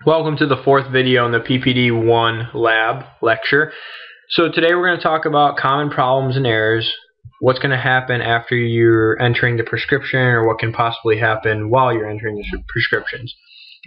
Welcome to the fourth video in the PPD-1 lab lecture. So today we're going to talk about common problems and errors, what's going to happen after you're entering the prescription, or what can possibly happen while you're entering the prescriptions.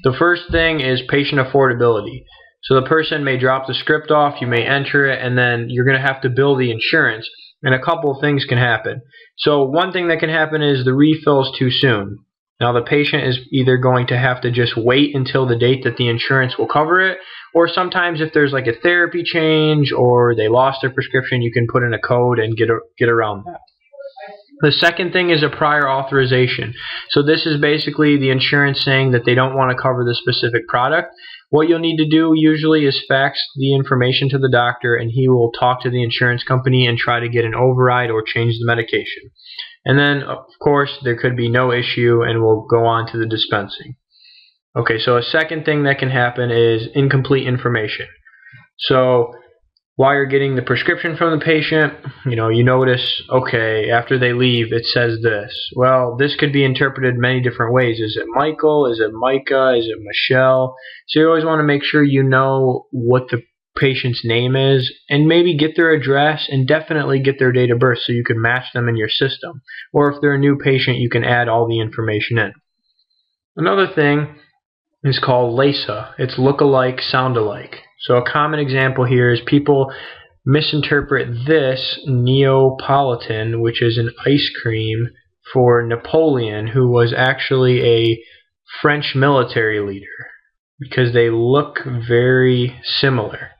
The first thing is patient affordability. So the person may drop the script off, you may enter it, and then you're going to have to bill the insurance, and a couple of things can happen. So one thing that can happen is the refill is too soon. Now the patient is either going to have to just wait until the date that the insurance will cover it, or sometimes if there's like a therapy change or they lost their prescription, you can put in a code and get around that. The second thing is a prior authorization. So this is basically the insurance saying that they don't want to cover the specific product. What you'll need to do usually is fax the information to the doctor, and he will talk to the insurance company and try to get an override or change the medication. And then, of course, there could be no issue and we'll go on to the dispensing. Okay, so a second thing that can happen is incomplete information. So while you're getting the prescription from the patient, you notice, okay, after they leave, it says this. Well, this could be interpreted many different ways. Is it Michael? Is it Micah? Is it Michelle? So you always want to make sure you know what the patient's name is, and maybe get their address, and definitely get their date of birth so you can match them in your system. Or if they're a new patient, you can add all the information in. Another thing is called LASA. It's look-alike, sound-alike. So a common example here is people misinterpret this Neapolitan, which is an ice cream, for Napoleon, who was actually a French military leader, because they look very similar.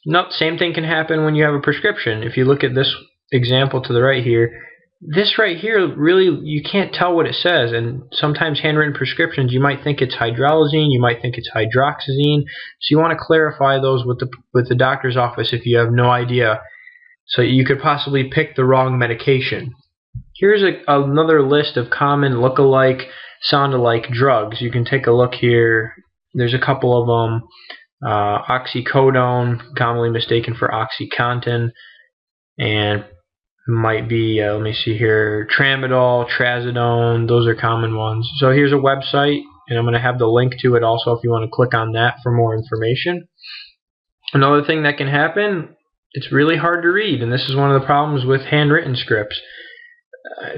No, same thing can happen when you have a prescription. If you look at this example to the right here, this right here, really, you can't tell what it says. And sometimes handwritten prescriptions, you might think it's hydralazine, you might think it's hydroxyzine. So you want to clarify those with the doctor's office if you have no idea. So you could possibly pick the wrong medication. Here's another list of common look-alike, sound-alike drugs. You can take a look here. There's a couple of them. Oxycodone, commonly mistaken for OxyContin, and might be, let me see here, Tramadol, Trazodone. Those are common ones. So here's a website, and I'm going to have the link to it also if you want to click on that for more information. Another thing that can happen, it's really hard to read, and this is one of the problems with handwritten scripts.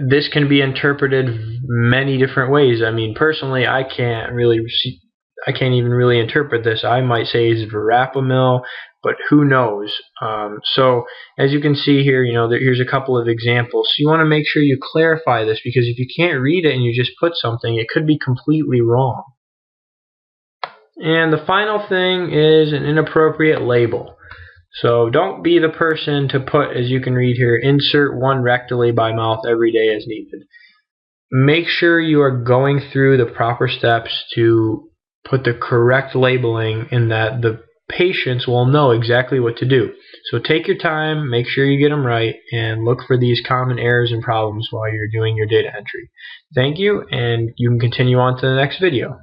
This can be interpreted many different ways. I mean, personally, I can't even really interpret this. I might say it's verapamil, but who knows? So as you can see here, here's a couple of examples. So you want to make sure you clarify this, because if you can't read it and you just put something, it could be completely wrong. And the final thing is an inappropriate label. So don't be the person to put, as you can read here, insert one rectally by mouth every day as needed. Make sure you are going through the proper steps to put the correct labeling, in that the patients will know exactly what to do. So take your time, make sure you get them right, and look for these common errors and problems while you're doing your data entry. Thank you, and you can continue on to the next video.